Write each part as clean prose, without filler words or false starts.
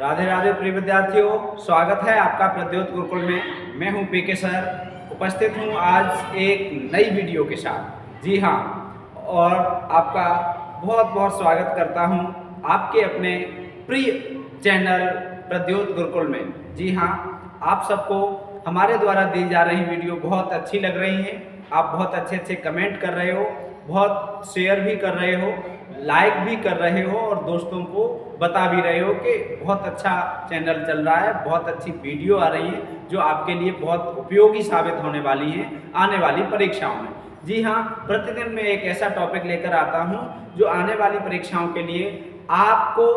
राधे राधे प्रिय विद्यार्थियों, स्वागत है आपका प्रद्योत गुरुकुल में। मैं हूं पीके सर, उपस्थित हूं आज एक नई वीडियो के साथ। जी हाँ, और आपका बहुत बहुत स्वागत करता हूं आपके अपने प्रिय चैनल प्रद्योत गुरुकुल में। जी हाँ, आप सबको हमारे द्वारा दी जा रही वीडियो बहुत अच्छी लग रही है। आप बहुत अच्छे अच्छे कमेंट कर रहे हो, बहुत शेयर भी कर रहे हो, लाइक भी कर रहे हो और दोस्तों को बता भी रहे हो कि बहुत अच्छा चैनल चल रहा है, बहुत अच्छी वीडियो आ रही है जो आपके लिए बहुत उपयोगी साबित होने वाली है आने वाली परीक्षाओं में। जी हाँ, प्रतिदिन मैं एक ऐसा टॉपिक लेकर आता हूँ जो आने वाली परीक्षाओं के लिए आपको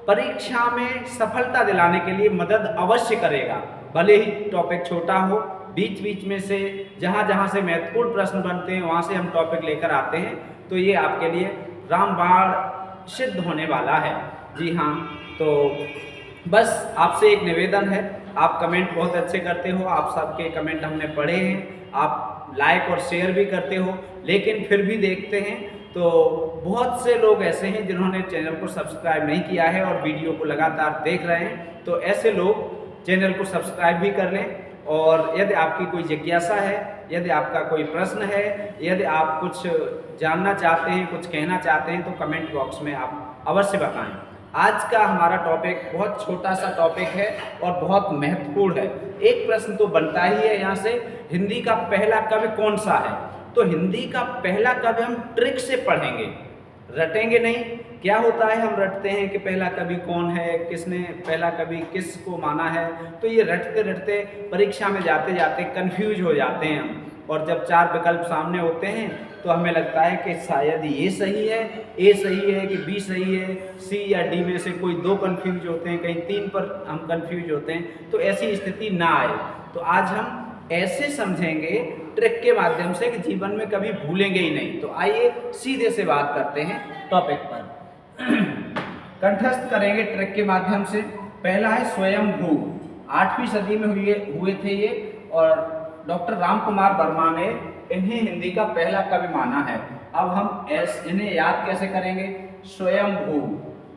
परीक्षा में सफलता दिलाने के लिए मदद अवश्य करेगा। भले ही टॉपिक छोटा हो, बीच बीच में से जहाँ जहाँ से महत्वपूर्ण प्रश्न बनते हैं वहाँ से हम टॉपिक लेकर आते हैं, तो ये आपके लिए रामबाण सिद्ध होने वाला है। जी हाँ, तो बस आपसे एक निवेदन है, आप कमेंट बहुत अच्छे करते हो, आप सबके कमेंट हमने पढ़े हैं, आप लाइक और शेयर भी करते हो, लेकिन फिर भी देखते हैं तो बहुत से लोग ऐसे हैं जिन्होंने चैनल को सब्सक्राइब नहीं किया है और वीडियो को लगातार देख रहे हैं। तो ऐसे लोग चैनल को सब्सक्राइब भी कर लें, और यदि आपकी कोई जिज्ञासा है, यदि आपका कोई प्रश्न है, यदि आप कुछ जानना चाहते हैं, कुछ कहना चाहते हैं, तो कमेंट बॉक्स में आप अवश्य बताएं। आज का हमारा टॉपिक बहुत छोटा सा टॉपिक है और बहुत महत्वपूर्ण है। एक प्रश्न तो बनता ही है यहाँ से, हिंदी का पहला कवि कौन सा है? तो हिंदी का पहला कवि हम ट्रिक से पढ़ेंगे, रटेंगे नहीं। क्या होता है, हम रटते हैं कि पहला कवि कौन है, किसने पहला कवि किसको माना है, तो ये रटते रटते परीक्षा में जाते जाते कंफ्यूज हो जाते हैं हम। और जब चार विकल्प सामने होते हैं तो हमें लगता है कि शायद ये सही है, ए सही है कि बी सही है, सी या डी में से कोई दो कंफ्यूज होते हैं, कहीं तीन पर हम कंफ्यूज होते हैं। तो ऐसी स्थिति ना आए, तो आज हम ऐसे समझेंगे ट्रिक के माध्यम से कि जीवन में कभी भूलेंगे ही नहीं। तो आइए सीधे से बात करते हैं टॉपिक पर। कंठस्थ करेंगे ट्रिक के माध्यम से। पहला है स्वयंभू। 8वीं सदी में हुए थे ये, और डॉक्टर राम कुमार वर्मा ने इन्हें हिंदी का पहला कवि माना है। अब हम इन्हें याद कैसे करेंगे? स्वयंभू।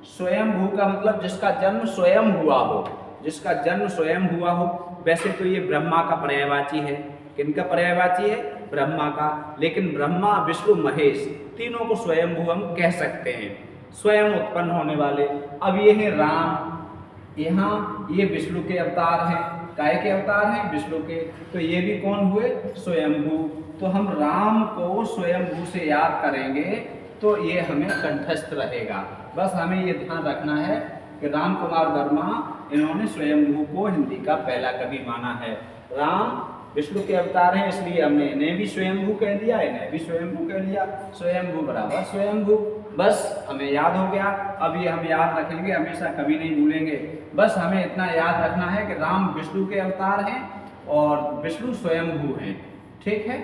स्वयंभू का मतलब जिसका जन्म स्वयं हुआ हो, जिसका जन्म स्वयं हुआ हो। वैसे तो ये ब्रह्मा का पर्यायवाची है। किनका पर्यायवाची है? ब्रह्मा का। लेकिन ब्रह्मा, विष्णु, महेश तीनों को स्वयंभू हम कह सकते हैं, स्वयं उत्पन्न होने वाले। अब ये है राम, यहाँ ये विष्णु के अवतार हैं। काय के अवतार हैं? विष्णु के। तो ये भी कौन हुए? स्वयंभू। तो हम राम को स्वयंभू से याद करेंगे तो ये हमें कंठस्थ रहेगा। बस हमें ये ध्यान रखना है कि राम कुमार वर्मा, इन्होंने स्वयंभू को हिंदी का पहला कवि माना है। राम विष्णु के अवतार हैं, इसलिए हमने इन्हें भी स्वयंभू कह दिया, इन्हें भी स्वयंभू कह दिया। स्वयंभू बराबर स्वयंभू, बस हमें याद हो गया। अब ये हम याद रखेंगे, हमेशा कभी नहीं भूलेंगे। बस हमें इतना याद रखना है कि राम विष्णु के अवतार हैं और विष्णु स्वयंभू हैं। ठीक है,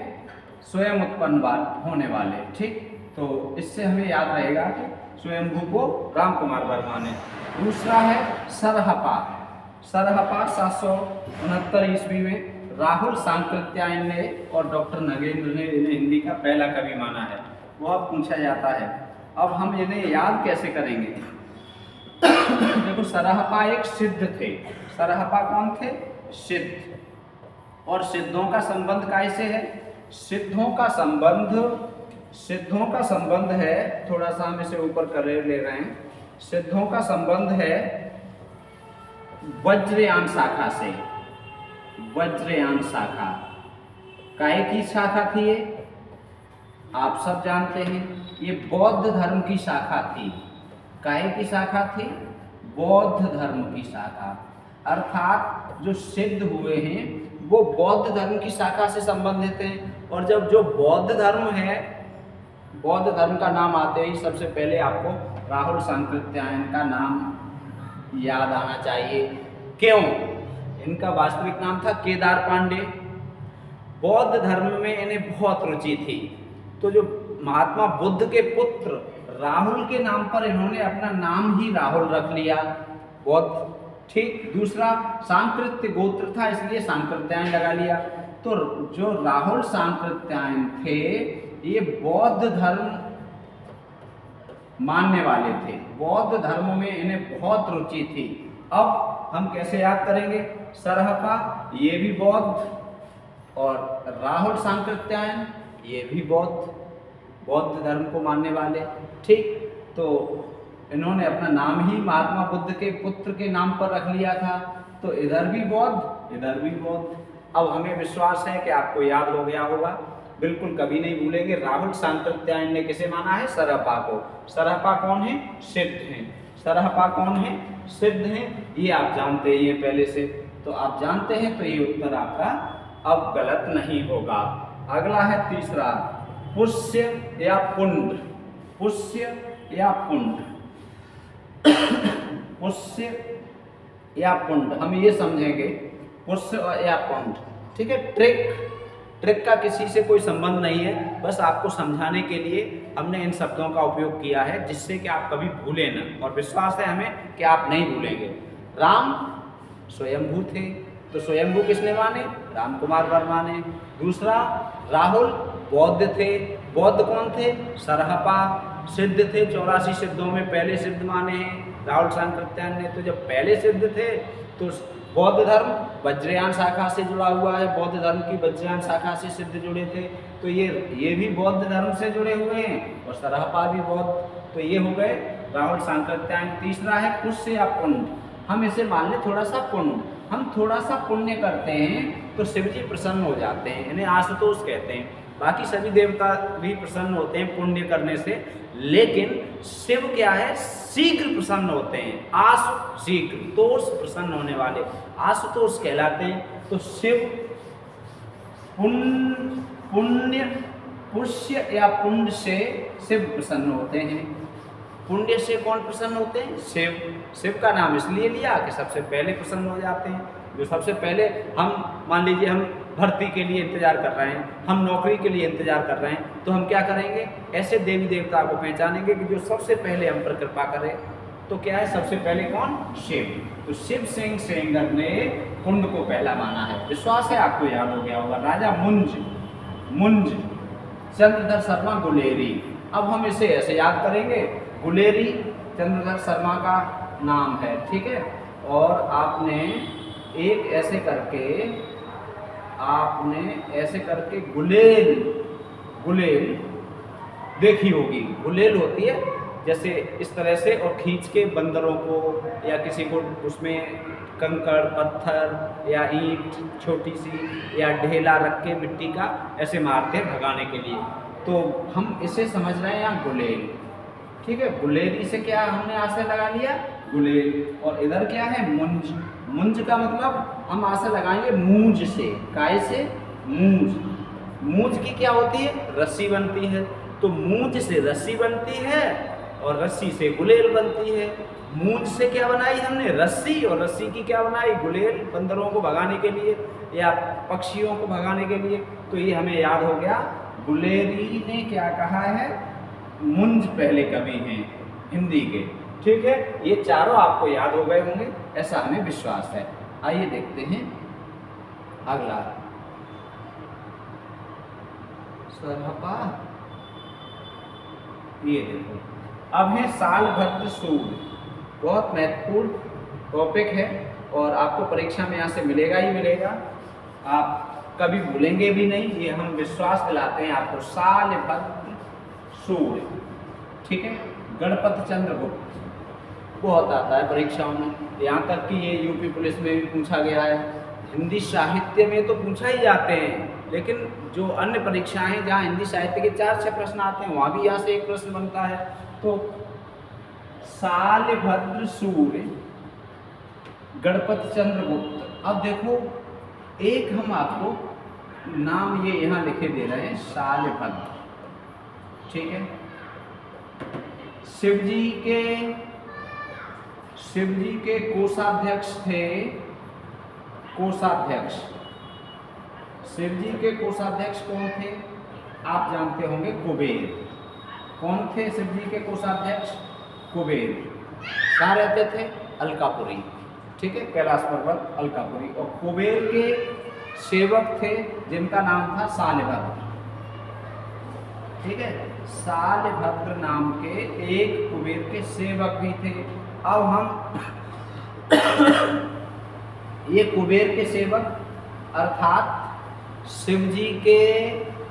स्वयं उत्पन्न होने वाले। ठीक, तो इससे हमें याद रहेगा कि स्वयंभू को राम कुमार वर्मा ने। दूसरा है सरहपा। सरहपा 769 ईस्वी में राहुल सांकृत्यायन ने और डॉक्टर नगेंद्र ने इन्हें हिंदी का पहला कवि माना है। वह पूछा जाता है। अब हम इन्हें याद कैसे करेंगे? देखो, सरहपा एक सिद्ध थे। सरहपा कौन थे? सिद्ध। और सिद्धों का संबंध कैसे है? सिद्धों का संबंध है, थोड़ा सा हम इसे ऊपर कर ले रहे हैं। सिद्धों का संबंध है वज्रयान शाखा से। वज्रयान शाखा काय की शाखा थी? ये आप सब जानते हैं, ये बौद्ध धर्म की शाखा थी। काय की शाखा थी? बौद्ध धर्म की शाखा। अर्थात जो सिद्ध हुए हैं वो बौद्ध धर्म की शाखा से संबंधित हैं। और जब जो बौद्ध धर्म है, बौद्ध धर्म का नाम आते ही सबसे पहले आपको राहुल सांकृत्यायन का नाम याद आना चाहिए। क्यों? इनका वास्तविक नाम था केदार पांडे। बौद्ध धर्म में इन्हें बहुत रुचि थी, तो जो महात्मा बुद्ध के पुत्र राहुल के नाम पर इन्होंने अपना नाम ही राहुल रख लिया, बौद्ध। ठीक। दूसरा, सांकृत्य गोत्र था, इसलिए सांकृत्यायन लगा लिया। तो जो राहुल सांकृत्यायन थे, ये बौद्ध धर्म मानने वाले थे। बौद्ध धर्म में इन्हें बहुत रुचि थी। अब हम कैसे याद करेंगे? सरहपा ये भी बौद्ध, और राहुल सांकृत्यायन ये भी बौद्ध धर्म को मानने वाले। ठीक, तो इन्होंने अपना नाम ही महात्मा बुद्ध के पुत्र के नाम पर रख लिया था, तो इधर भी बौद्ध इधर भी बौद्ध। अब हमें विश्वास है कि आपको याद हो गया होगा, बिल्कुल कभी नहीं भूलेंगे। राहुल सांकृत्यायन ने किसे माना है? सरहपा को। सरहपा कौन है? सिद्ध हैं। सरहपा कौन है? सिद्ध हैं। ये आप जानते ही हैं पहले से, तो आप जानते हैं, तो ये उत्तर आपका अब गलत नहीं होगा। अगला है तीसरा, पुष्य या पुंड। पुष्य या पुंड। पुष्य या पुंड हम ये समझेंगे, पुष्य या पुंड। ठीक है, ट्रिक का किसी से कोई संबंध नहीं है, बस आपको समझाने के लिए हमने इन शब्दों का उपयोग किया है, जिससे कि आप कभी भूलें न, और विश्वास है हमें कि आप नहीं भूलेंगे। राम स्वयंभू थे, तो स्वयंभू किसने माने? राम कुमार वर्मा ने। दूसरा, राहुल बौद्ध थे। बौद्ध कौन थे? सरहपा। सिद्ध थे, 84 सिद्धों में पहले सिद्ध माने हैं राहुल सांकृत्यायन ने। तो जब पहले सिद्ध थे तो बौद्ध धर्म वज्रयान शाखा से जुड़ा हुआ है, बौद्ध धर्म की वज्रयान शाखा से सिद्ध जुड़े थे, तो ये भी बौद्ध धर्म से जुड़े हुए हैं, और सरहपा भी बौद्ध। तो ये हो गए राहुल सांकृत्यायन। तीसरा है पुष्य या पुण्य। हम इसे मान लें थोड़ा सा पुण्य, हम थोड़ा सा पुण्य करते हैं तो शिव जी प्रसन्न हो जाते हैं, इन्हें आशुतोष कहते हैं। बाकी सभी देवता भी प्रसन्न होते हैं पुण्य करने से, लेकिन शिव क्या है? शीघ्र प्रसन्न होते हैं। आशु शीघ्र, तोष प्रसन्न होने वाले, आशुतोष कहलाते हैं। तो शिव पुण्य पुष्य या पुण्य से शिव प्रसन्न होते हैं। पुण्य से कौन प्रसन्न होते हैं? शिव। शिव का नाम इसलिए लिया कि सबसे पहले प्रसन्न हो जाते हैं। जो सबसे पहले, हम मान लीजिए हम भर्ती के लिए इंतजार कर रहे हैं, हम नौकरी के लिए इंतजार कर रहे हैं, तो हम क्या करेंगे? ऐसे देवी देवता को पहचानेंगे कि जो सबसे पहले हम पर कृपा करे। तो क्या है? सबसे पहले कौन? शिव। तो शिव सिंह सेंगर ने कुंड को पहला माना है। विश्वास है आपको याद हो गया होगा। राजा मुंज चंद्रधर शर्मा गुलेरी। अब हम इसे ऐसे याद करेंगे, गुलेरी चंद्रधर शर्मा का नाम है। ठीक है, और आपने ऐसे करके गुलेल देखी होगी। गुलेल होती है जैसे इस तरह से, और खींच के बंदरों को या किसी को उसमें कंकड़ पत्थर या ईंट छोटी सी या ढेला रख के मिट्टी का ऐसे मारते हैं भगाने के लिए। तो हम इसे समझ रहे हैं यहाँ गुलेल। ठीक है, गुलेरी से क्या हमने आशय लगा लिया? गुलेल। और इधर क्या है? मुंज। मुंज का मतलब हम आशय लगाएंगे मूंज से। काय से? मूंज। मूंज की क्या होती है? रस्सी बनती है। तो मूंज से रस्सी बनती है और रस्सी से गुलेल बनती है। मूंज से क्या बनाई हमने? रस्सी, और रस्सी की क्या बनाई? गुलेल, बंदरों को भगाने के लिए या पक्षियों को भगाने के लिए। तो ये हमें याद हो गया। गुलेरी ने क्या कहा है? मुंज पहले कवि हैं हिंदी के। ठीक है, ये चारों आपको याद हो गए होंगे, ऐसा हमें विश्वास है। आइए देखते हैं अगला। सरहपा, ये देखो, अब है सालभद्र सूर्य। बहुत महत्वपूर्ण टॉपिक है और आपको परीक्षा में यहाँ से मिलेगा ही मिलेगा, आप कभी भूलेंगे भी नहीं। ये हम विश्वास दिलाते हैं आपको। सालभद्र सूर्य, ठीक है। गणपति चंद्र गुप्त बहुत आता है परीक्षाओं में, यहाँ तक कि ये यूपी पुलिस में भी पूछा गया है। हिंदी साहित्य में तो पूछा ही जाते हैं, लेकिन जो अन्य परीक्षाएं हैं जहाँ हिंदी साहित्य के 4-6 प्रश्न आते हैं, वहाँ भी यहाँ से एक प्रश्न बनता है। तो सालभद्र सूर्य, गणपति चंद्र गुप्त। अब देखो, एक हम आपको नाम ये यहाँ लिखे दे रहे हैं, सालभद्र, ठीक है। शिव जी के कोषाध्यक्ष थे, कोषाध्यक्ष। शिव जी के कोषाध्यक्ष कौन थे? आप जानते होंगे, कुबेर। कौन थे शिव जी के कोषाध्यक्ष? कुबेर। कहाँ रहते थे? अलकापुरी, ठीक है, कैलाश पर्वत अलकापुरी। और कुबेर के सेवक थे जिनका नाम था सालभद्र, ठीक है। सालभद्र नाम के एक कुबेर के सेवक भी थे। अब हम ये कुबेर के सेवक अर्थात शिव जी के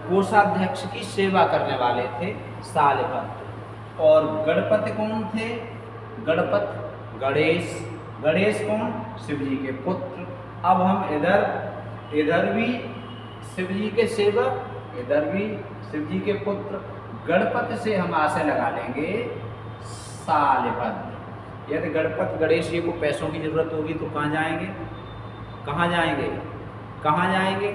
कोषाध्यक्ष की सेवा करने वाले थे शालिभद्र। और गणपति कौन थे? गणपति गणेश। गणेश कौन? शिव जी के पुत्र। अब हम इधर भी शिव जी के सेवक, इधर भी शिव जी के पुत्र। गणपति से हम आशय लगा लेंगे शालिभद्र। यदि गणपति गणेश जी को पैसों की जरूरत होगी तो कहाँ जाएंगे? कहाँ जाएंगे? कहाँ जाएंगे?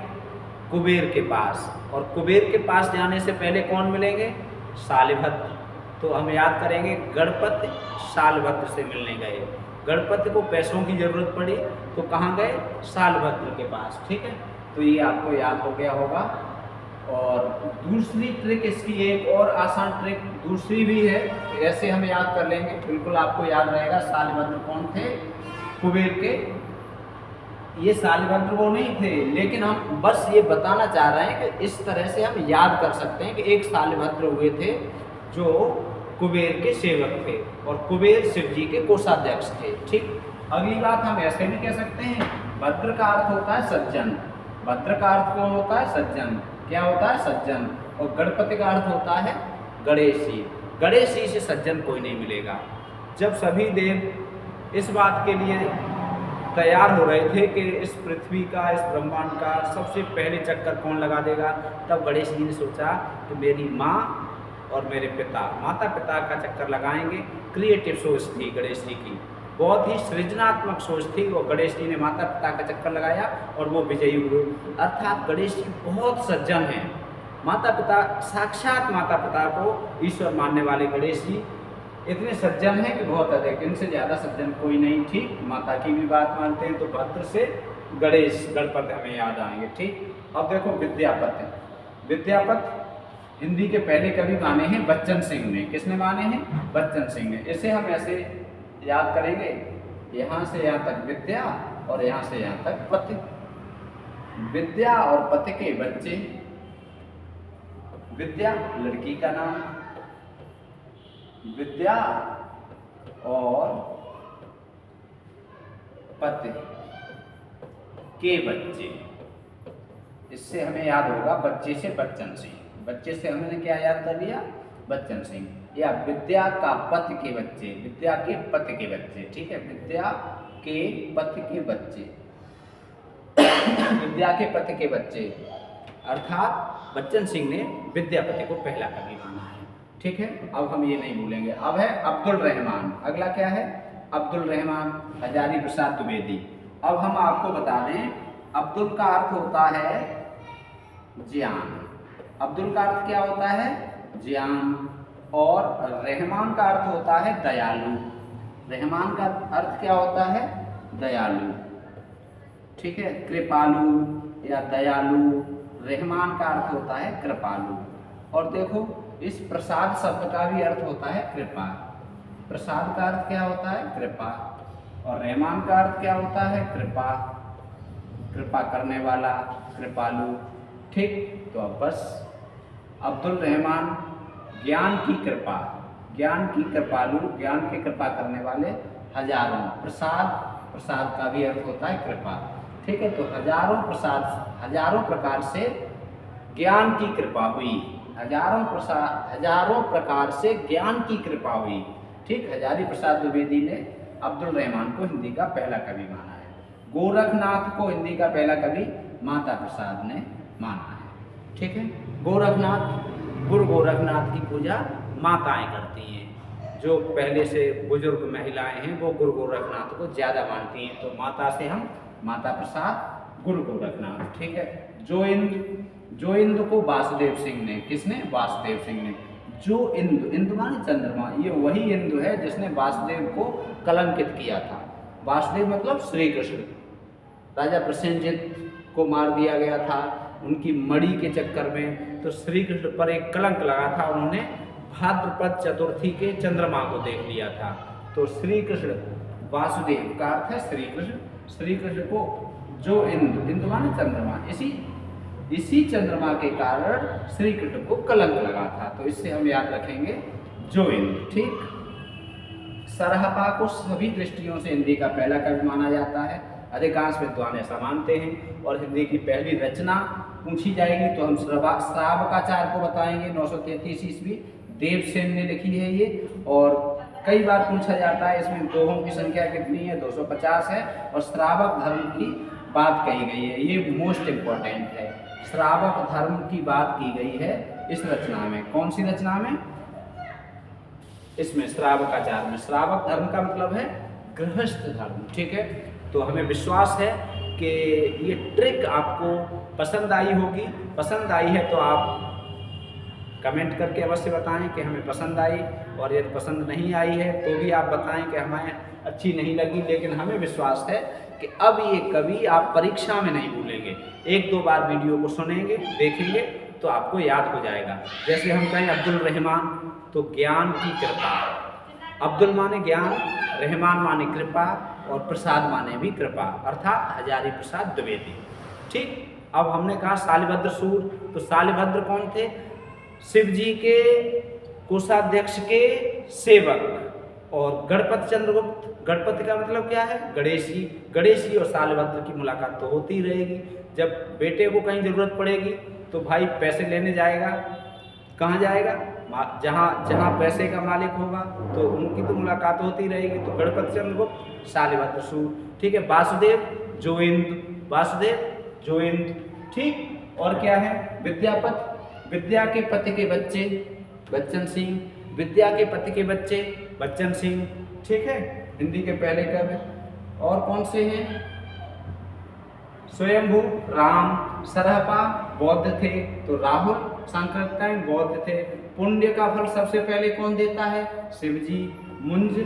कुबेर के पास। और कुबेर के पास जाने से पहले कौन मिलेंगे? शालिभद्र। तो हम याद करेंगे गणपति शालिभद्र से मिलने गए। गणपति को पैसों की जरूरत पड़ी तो कहाँ गए? शालिभद्र के पास। ठीक है, तो ये आपको याद हो गया होगा। और दूसरी ट्रिक इसकी, एक और आसान ट्रिक दूसरी भी है, ऐसे हम याद कर लेंगे, बिल्कुल आपको याद रहेगा। शालिभद्र कौन थे? कुबेर के। ये शालिभद्र वो नहीं थे, लेकिन हम बस ये बताना चाह रहे हैं कि इस तरह से हम याद कर सकते हैं कि एक शालिभद्र हुए थे जो कुबेर के सेवक थे और कुबेर शिव जी के कोषाध्यक्ष थे। ठीक, अगली बात हम ऐसे भी कह सकते हैं, भद्र का अर्थ होता है सज्जन। भद्र का अर्थ कौन होता है? सज्जन। क्या होता है? सज्जन। और गणपति का अर्थ होता है गणेश जी। गणेश जी से सज्जन कोई नहीं मिलेगा। जब सभी देव इस बात के लिए तैयार हो रहे थे कि इस पृथ्वी का, इस ब्रह्मांड का सबसे पहले चक्कर कौन लगा देगा, तब गणेश जी ने सोचा कि मेरी माँ और मेरे पिता, माता पिता का चक्कर लगाएंगे। क्रिएटिव सोच थी गणेश जी की, बहुत ही सृजनात्मक सोच थी। वो गणेश जी ने माता पिता का चक्कर लगाया और वो विजयी हुए। अर्थात गणेश जी बहुत सज्जन हैं। माता पिता, साक्षात माता पिता को ईश्वर मानने वाले गणेश जी इतने सज्जन हैं कि बहुत अधिक, इनसे ज़्यादा सज्जन कोई नहीं। ठीक, माता की भी बात मानते हैं तो भद्र से गणेश, गणपति हमें याद आएंगे। ठीक, अब देखो विद्यापति। विद्यापति हिंदी के पहले कवि माने हैं बच्चन सिंह ने। किसने माने हैं? बच्चन सिंह ने। इसे हम ऐसे याद करेंगे, यहाँ से यहाँ तक विद्या और यहाँ से यहाँ तक पति। विद्या और पति के बच्चे। विद्या लड़की का नाम, विद्या और पति के बच्चे। इससे हमें याद होगा बच्चे से बच्चन सिंह। बच्चे से हमने क्या याद कर लिया? बच्चन सिंह। या विद्या का पति के बच्चे, विद्या के पति के बच्चे। ठीक है, विद्या के पति के बच्चे, विद्या के पति के बच्चे। अर्थात बच्चन सिंह ने विद्यापति को पहला कवि माना है। ठीक है, अब हम ये नहीं भूलेंगे। अब है अब्दुल रहमान। अगला क्या है? अब्दुल रहमान, हजारी प्रसाद द्विवेदी। अब हम आपको बता दें, अब्दुल का अर्थ होता है ज्ञान। अब्दुल का अर्थ क्या होता है? ज्ञान। और रहमान का अर्थ होता है दयालु। रहमान का अर्थ क्या होता है? दयालु। ठीक है, कृपालु या दयालु। रहमान का अर्थ होता है कृपालु। और देखो, इस प्रसाद शब्द का भी अर्थ होता है कृपा। प्रसाद का अर्थ क्या होता है? कृपा। और रहमान का अर्थ क्या होता है? कृपा, कृपा करने वाला, कृपालु। ठीक, तो अब बस अब्दुल रहमान ज्ञान की कृपा, ज्ञान की कृपालु, ज्ञान की कृपा करने वाले हजारों। प्रसाद, प्रसाद का भी अर्थ होता है कृपा। ठीक है, तो हजारों प्रसाद, हजारों प्रकार से ज्ञान की कृपा हुई। हजारों प्रकार से ज्ञान की कृपा हुई। ठीक, हजारी प्रसाद द्विवेदी ने अब्दुल रहमान को हिंदी का पहला कवि माना है। गोरखनाथ को हिंदी का पहला कवि माता प्रसाद ने माना है। ठीक है, गोरखनाथ, गुरु गोरखनाथ की पूजा माताएं करती हैं। जो पहले से बुजुर्ग महिलाएं हैं वो गुरु गोरखनाथ को ज़्यादा मानती हैं, तो माता से हम माता प्रसाद, गुरु गोरखनाथ। ठीक है, जो इंद्र को वासुदेव सिंह ने, किसने? वासुदेव सिंह ने। जो इंद्र, इंद्र माने चंद्रमा, ये वही इंद्र है जिसने वासुदेव को कलंकित किया था। वासुदेव मतलब श्री कृष्ण। राजा प्रसेनजित को मार दिया गया था उनकी मणि के चक्कर में, तो श्री कृष्ण पर एक कलंक लगा था। उन्होंने भाद्रपद चतुर्थी के चंद्रमा को देख लिया था। तो श्री कृष्ण, वासुदेव का अर्थ है श्री कृष्ण। श्री कृष्ण को जो इंद्र, इंद्र माने चंद्रमा, इसी चंद्रमा के कारण श्री कृष्ण को कलंक लगा था। तो इससे हम याद रखेंगे जो इंद्र। ठीक, सरहपा को सभी दृष्टियों से हिंदी का पहला कवि माना जाता है। अधिकांश विद्वान ऐसा मानते हैं। और हिंदी की पहली रचना पूछी जाएगी तो हम श्रावकाचार्य को बताएंगे। 933 ईस्वी देवसेन ने लिखी है ये। और कई बार पूछा जाता है इसमें दोहों की संख्या कितनी है, 250 है। और श्रावक धर्म की बात कही गई है, ये मोस्ट इम्पोर्टेंट है। श्रावक धर्म की बात की गई है इस रचना में। कौन सी रचना में? इसमें श्रावकाचार में। श्रावक धर्म का मतलब है गृहस्थ धर्म, ठीक है। तो हमें विश्वास है कि ये ट्रिक आपको पसंद आई होगी। पसंद आई है तो आप कमेंट करके अवश्य बताएं कि हमें पसंद आई। और यदि पसंद नहीं आई है तो भी आप बताएं कि हमें अच्छी नहीं लगी। लेकिन हमें विश्वास है कि अब ये कवि आप परीक्षा में नहीं भूलेंगे। एक दो बार वीडियो को सुनेंगे, देखेंगे तो आपको याद हो जाएगा। जैसे हम कहें अब्दुल रहमान तो ज्ञान की कृपा। अब्दुल माने ज्ञान, रहमान माने कृपा, और प्रसाद माने भी कृपा, अर्थात हजारी प्रसाद द्विवेदी। ठीक। अब हमने कहा शालिभद्र सूर, तो शालिभद्र कौन थे? शिव जी के कोषाध्यक्ष के सेवक। और गणपति चंद्रगुप्त, गणपति का मतलब क्या है? गणेशी। गणेशी और शालिभद्र की मुलाकात तो होती ही रहेगी। जब बेटे को कहीं ज़रूरत पड़ेगी तो भाई पैसे लेने जाएगा, कहाँ जाएगा? जहाँ पैसे का मालिक होगा, तो उनकी तो मुलाकात होती रहेगी। तो गणपति चंद्रगुप्त, शालिभद्र सूर, ठीक है। वासुदेव जोइंद, वासुदेव जोइंद, ठीक। और क्या है? विद्यापति, विद्या के पति के बच्चे बच्चन सिंह, विद्या के पति के बच्चे बच्चन सिंह, ठीक है। हिंदी के पहले कवि। और कौन से हैं? स्वयंभू राम। सरहपा बौद्ध थे तो राहुल सांकृत्य बौद्ध थे। पुण्य का फल सबसे पहले कौन देता है? शिव जी। मुंज,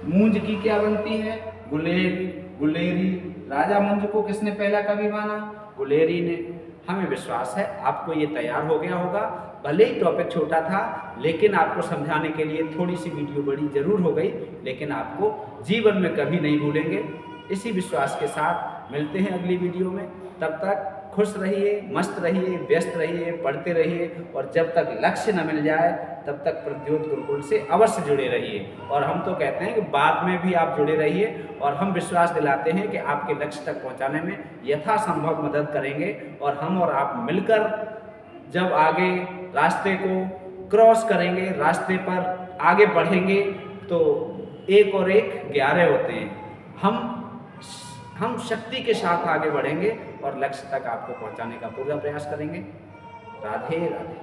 मूंज की क्या बनती है? गुलेरी, गुलेरी। राजा मुंज को किसने पहला कवि माना? गुलेरी ने। हमें विश्वास है आपको ये तैयार हो गया होगा। भले ही टॉपिक छोटा था, लेकिन आपको समझाने के लिए थोड़ी सी वीडियो बड़ी जरूर हो गई, लेकिन आपको जीवन में कभी नहीं भूलेंगे। इसी विश्वास के साथ मिलते हैं अगली वीडियो में। तब तक खुश रहिए, मस्त रहिए, व्यस्त रहिए, पढ़ते रहिए। और जब तक लक्ष्य न मिल जाए तब तक प्रद्योत गुरुकुल से अवश्य जुड़े रहिए। और हम तो कहते हैं कि बाद में भी आप जुड़े रहिए। और हम विश्वास दिलाते हैं कि आपके लक्ष्य तक पहुंचाने में यथासंभव मदद करेंगे। और हम और आप मिलकर जब आगे रास्ते को क्रॉस करेंगे, रास्ते पर आगे बढ़ेंगे, तो 1 और 1 11 होते हैं। हम शक्ति के साथ आगे बढ़ेंगे और लक्ष्य तक आपको पहुंचाने का पूरा प्रयास करेंगे। राधे राधे।